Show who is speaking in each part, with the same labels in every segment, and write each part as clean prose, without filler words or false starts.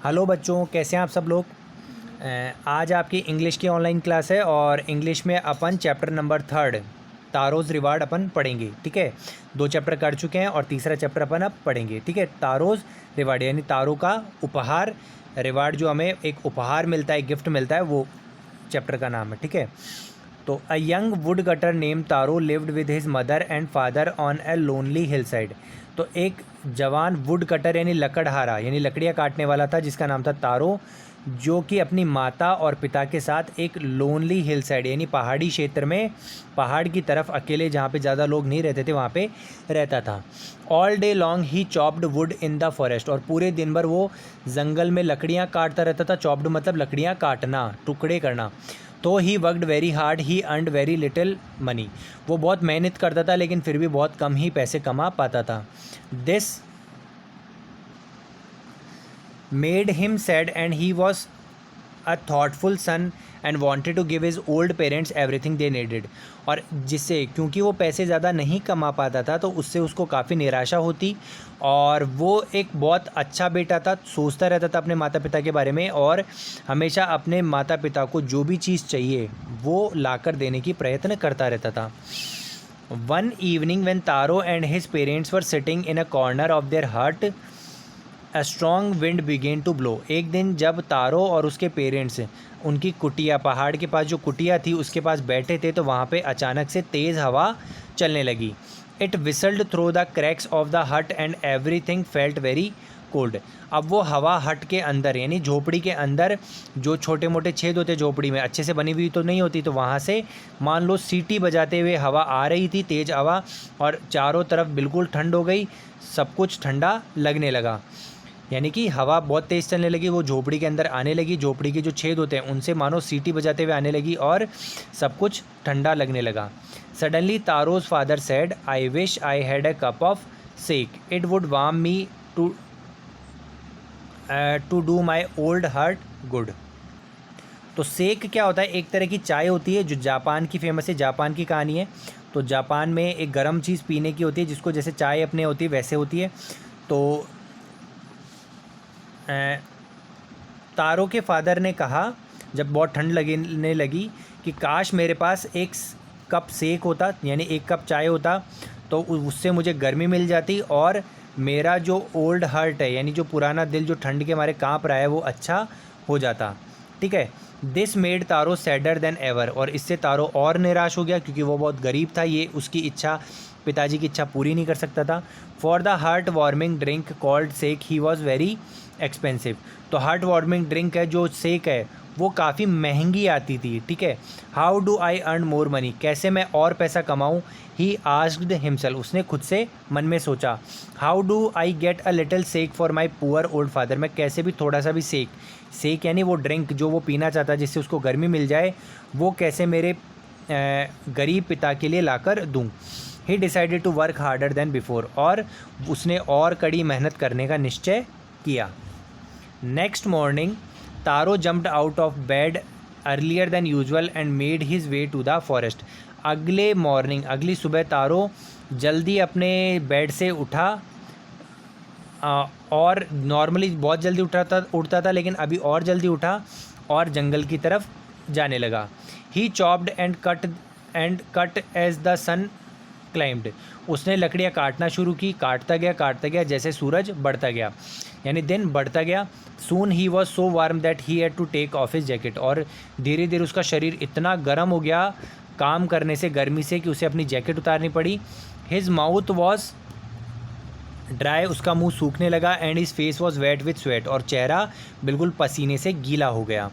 Speaker 1: Hello बच्चों, कैसे हैं आप सब लोग। आज आपकी इंग्लिश की ऑनलाइन क्लास है और इंग्लिश में अपन चैप्टर नंबर 3 तारोज़ रिवार्ड अपन पढ़ेंगे। ठीक है, 2 चैप्टर कर चुके हैं और तीसरा चैप्टर अपन अब पढ़ेंगे। ठीक है, तारोज़ रिवार्ड यानी तारों का उपहार। रिवार्ड जो हमें एक उपहार मिलता है, गिफ्ट मिलता है, वो चैप्टर का नाम है। ठीक है, तो a young would cutter name taro lived with his mother and father on a lonely hill side. तो एक जवान वुड कटर यानी लकड़हारा यानी लकड़ियाँ काटने वाला था जिसका नाम था तारो, जो कि अपनी माता और पिता के साथ एक लोनली हिल साइड यानी पहाड़ी क्षेत्र में, पहाड़ की तरफ अकेले, जहाँ पे ज़्यादा लोग नहीं रहते थे, वहाँ पे रहता था। All day long he chopped would in the forest, और पूरे दिन भर वो जंगल में लकड़ियाँ काटता रहता था। चॉप्ड मतलब लकड़ियाँ काटना, टुकड़े करना। तो he worked very hard, he earned very little money. वो बहुत मेहनत करता था लेकिन फिर भी बहुत कम ही पैसे कमा पाता था। This made him sad and he was a thoughtful son and wanted to give his old parents everything they needed. और जिससे, क्योंकि वो पैसे ज़्यादा नहीं कमा पाता था, तो उससे उसको काफ़ी निराशा होती। और वो एक बहुत अच्छा बेटा था, सोचता रहता था अपने माता पिता के बारे में और हमेशा अपने माता पिता को जो भी चीज़ चाहिए वो लाकर देने की प्रयत्न करता रहता था। One evening when Taro and his parents were sitting in a corner of their hut, a strong wind began to blow. एक दिन जब तारो और उसके पेरेंट्स उनकी कुटिया, पहाड़ के पास जो कुटिया थी उसके पास बैठे थे, तो वहाँ पे अचानक से तेज़ हवा चलने लगी। It whistled through the cracks of the hut and everything felt very cold. अब वो हवा हट के अंदर यानी झोपड़ी के अंदर जो छोटे मोटे छेद होते झोपड़ी में, अच्छे से बनी हुई तो नहीं होती, तो वहाँ से मान लो सीटी बजाते हुए हवा आ रही थी, तेज़ हवा, और चारों तरफ बिल्कुल ठंड हो गई, सब कुछ ठंडा लगने लगा। यानी कि हवा बहुत तेज़ चलने लगी, वो झोपड़ी के अंदर आने लगी, झोपड़ी के जो छेद होते हैं उनसे मानो सीटी बजाते हुए आने लगी और सब कुछ ठंडा लगने लगा। Suddenly Taro's father said, I wish I had a cup of sake, it would warm me to do my old heart good. तो सेक क्या होता है? एक तरह की चाय होती है जो जापान की फेमस है, जापान की कहानी है। तो जापान में एक गर्म चीज़ पीने की होती है जिसको जैसे चाय अपने होती है वैसे होती है। तो तारों के फादर ने कहा जब बहुत ठंड लगने लगी कि काश मेरे पास एक कप सेक होता यानी एक कप चाय होता, तो उससे मुझे गर्मी मिल जाती और मेरा जो ओल्ड हार्ट है यानी जो पुराना दिल जो ठंड के मारे काँप रहा है वो अच्छा हो जाता। ठीक है, this made taro sadder then ever, और इससे तारो और निराश हो गया क्योंकि वो बहुत गरीब था, ये उसकी इच्छा, पिताजी की इच्छा पूरी नहीं कर सकता था। For the heart warming drink called sake he was very expensive. तो हार्ट वार्मिंग ड्रिंक है जो सेक है वो काफ़ी महंगी आती थी। ठीक है, how do I earn more money, कैसे मैं और पैसा कमाऊँ? ही आस्क्ड हिमसेल्फ, उसने खुद से मन में सोचा। How do I get a little sake for my poor old father, मैं कैसे भी थोड़ा सा भी सेक, सेक यानी वो ड्रिंक जो वो पीना चाहता जिससे उसको गर्मी मिल जाए, वो कैसे मेरे गरीब पिता के लिए लाकर दूँ। He decided to work harder than before, और उसने और कड़ी मेहनत करने का निश्चय किया। Next morning Taro jumped out of bed earlier than usual and made his way to the forest. अगले मॉर्निंग, अगली सुबह तारो जल्दी अपने बेड से उठा, और नॉर्मली बहुत जल्दी उठता था लेकिन अभी और जल्दी उठा और जंगल की तरफ जाने लगा। He chopped and cut as the sun climbed, उसने लकड़ियाँ काटना शुरू की, काटता गया जैसे सूरज बढ़ता गया यानी दिन बढ़ता गया। Soon he was so warm that he had to take off his jacket, और धीरे धीरे उसका शरीर इतना गर्म हो गया काम करने से, गर्मी से, कि उसे अपनी जैकेट उतारनी पड़ी। हिज माउथ वॉज ड्राई, उसका मुंह सूखने लगा। And his face was wet with sweat, और चेहरा बिल्कुल पसीने से गीला हो गया।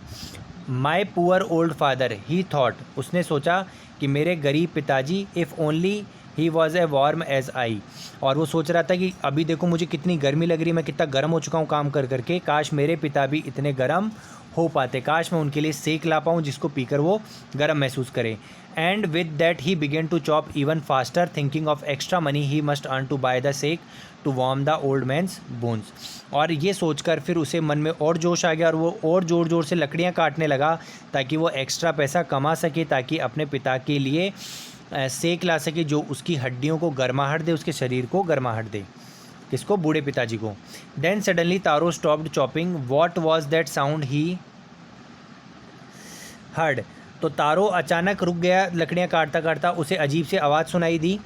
Speaker 1: My poor old father he thought, उसने सोचा कि मेरे गरीब पिताजी, if only he was a warm as I, और वो सोच रहा था कि अभी देखो मुझे कितनी गर्मी लग रही है, मैं कितना गर्म हो चुका हूँ काम कर करके, काश मेरे पिता भी इतने गर्म हो पाते, काश मैं उनके लिए सेक ला पाऊँ जिसको पीकर वो गर्म महसूस करें। And with that he began to chop even faster, thinking of extra money he must earn to buy the sake to warm the old man's bones. और ये सोचकर फिर उसे मन में और जोश आ गया और वो और ज़ोर ज़ोर से लकड़ियाँ काटने लगा ताकि वो एक्स्ट्रा पैसा कमा सके, ताकि अपने पिता के लिए सेक ला सके जो उसकी हड्डियों को गर्माहट दे, उसके शरीर को गर्माहट दे। किसको? बूढ़े पिताजी को। Then suddenly Taro stopped chopping. What was that sound he heard. तो तारो अचानक रुक गया लकड़ियाँ काटता काटता, उसे अजीब से आवाज़ सुनाई दी।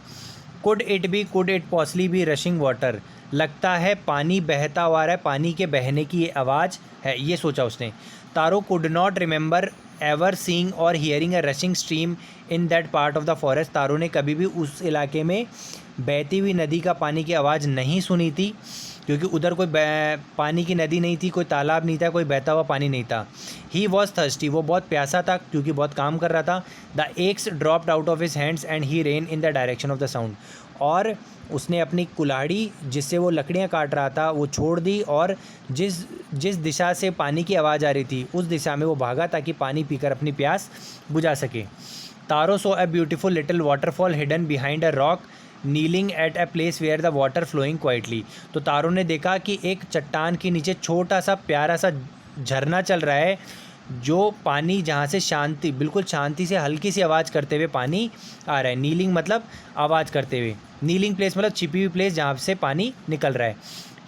Speaker 1: Could it possibly be rushing water. लगता है पानी बहता हुआ आ रहा है, पानी के बहने की ये आवाज़ है, ये सोचा उसने। Taro could not remember ever seeing or hearing a rushing stream in that part of the forest. Taro ने कभी भी उस इलाके में बहती हुई नदी का पानी की आवाज़ नहीं सुनी थी, क्योंकि उधर कोई पानी की नदी नहीं थी, कोई तालाब नहीं था, कोई बहता हुआ पानी नहीं था। ही वॉज थर्स्टी, वो बहुत प्यासा था क्योंकि बहुत काम कर रहा था। The x dropped out of his hands and he rain in the direction of the sound. और उसने अपनी कुल्हाड़ी जिससे वो लकड़ियाँ काट रहा था वो छोड़ दी, और जिस दिशा से पानी की आवाज़ आ रही थी उस दिशा में वो भागा ताकि पानी पीकर अपनी प्यास बुझा सके। Taro saw a beautiful little waterfall hidden behind a rock kneeling at a place where the water flowing quietly. तो तारो ने देखा कि एक चट्टान के नीचे छोटा सा प्यारा सा झरना चल रहा है, जो पानी जहाँ से शांति, बिल्कुल शांति से हल्की सी आवाज़ करते हुए पानी आ रहा है। नीलिंग मतलब आवाज़ करते हुए, नीलिंग प्लेस मतलब छिपी हुई प्लेस जहाँ से पानी निकल रहा है।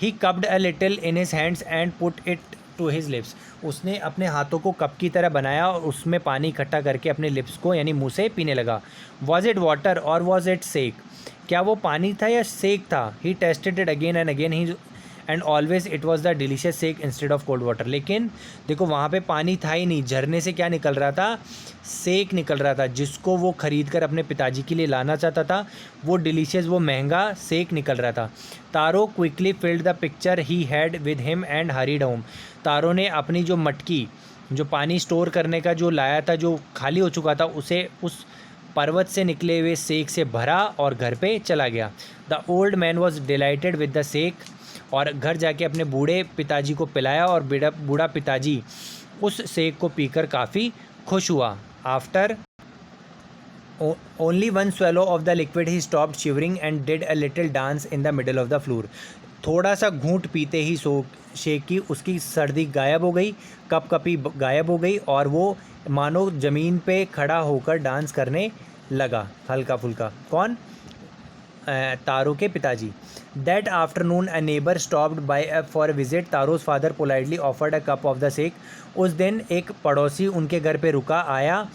Speaker 1: He cupped a little in his hands and put it to his lips. उसने अपने हाथों को कप की तरह बनाया और उसमें पानी इकट्ठा करके अपने लिप्स को यानी मुँह से पीने लगा। Was it water or was it sake. क्या वो पानी था या सेक था? He tasted it again and again he and always it was the delicious sake instead of cold water. लेकिन देखो वहाँ पे पानी था ही नहीं, झरने से क्या निकल रहा था? सेक निकल रहा था, जिसको वो ख़रीद कर अपने पिताजी के लिए लाना चाहता था। वो डिलीशियस, वो महंगा सेक निकल रहा था। Taro quickly filled the pitcher he had with him and hurried home. Taro ने अपनी जो मटकी, जो पानी स्टोर करने का जो लाया था, जो खाली हो चुका था, उसे उस पर्वत से निकले हुए सेक से भरा और घर पे चला गया। The old man was dilated with the sake. और घर जाके अपने बूढ़े पिताजी को पिलाया और बूढ़ा पिताजी उस सेक को पीकर काफ़ी खुश हुआ। After only one swallow of the liquid he stopped shivering and did a little dance in the middle of the floor. थोड़ा सा घूंट पीते ही शेक की उसकी सर्दी गायब हो गई, कपकपी गायब हो गई, और वो मानो ज़मीन पे खड़ा होकर डांस करने लगा हल्का फुल्का। कौन? तारो के पिताजी। That afternoon a neighbour stopped by for visit. Taro's father politely offered a cup of the sake. उस दिन एक पड़ोसी उनके घर पे रुका आया,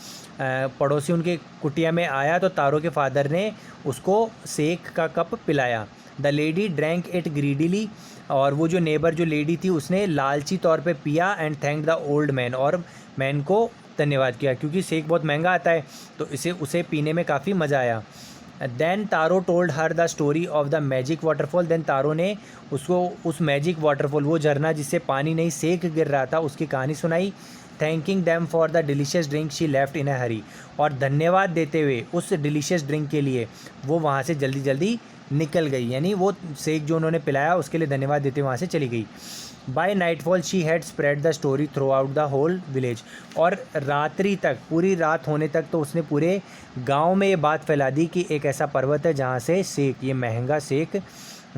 Speaker 1: पड़ोसी उनके कुटिया में आया, तो तारो के फादर ने उसको सेक का कप पिलाया। The lady drank it greedily. और वो जो नेबर जो लेडी थी उसने लालची तौर पे पिया and thank the old man, और मैन को धन्यवाद किया, क्योंकि सेक बहुत महंगा आता है तो उसे पीने में काफ़ी मज़ा आया। Then Taro told her the story of the magic waterfall. Then Taro ने उसको उस मैजिक वाटरफॉल, वो झरना जिससे पानी नहीं सेक गिर रहा था, उसकी कहानी सुनाई। Thanking them for the delicious drink she left in a hurry. और धन्यवाद देते हुए उस डिलीशियस ड्रिंक के लिए वो वहाँ से जल्दी जल्दी निकल गई, यानी वो सेक जो उन्होंने पिलाया उसके लिए धन्यवाद देते वहाँ से चली गई। By nightfall she had spread the story throughout the whole village. और रात्रि तक, पूरी रात होने तक तो उसने पूरे गांव में ये बात फैला दी कि एक ऐसा पर्वत है जहाँ से सेक, ये महंगा सेक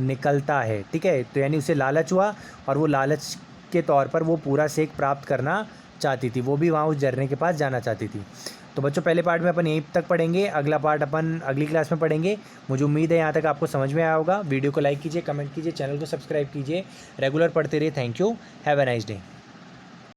Speaker 1: निकलता है। ठीक है, तो यानी उसे लालच हुआ और वो लालच के तौर पर वो पूरा सेक प्राप्त करना चाहती थी, वो भी वहाँ उस झरने के पास जाना चाहती थी। तो बच्चों पहले पार्ट में अपन यहीं तक पढ़ेंगे, अगला पार्ट अपन अगली क्लास में पढ़ेंगे। मुझे उम्मीद है यहाँ तक आपको समझ में आया होगा। वीडियो को लाइक कीजिए, कमेंट कीजिए, चैनल को सब्सक्राइब कीजिए, रेगुलर पढ़ते रहिए। Thank you, have a nice day.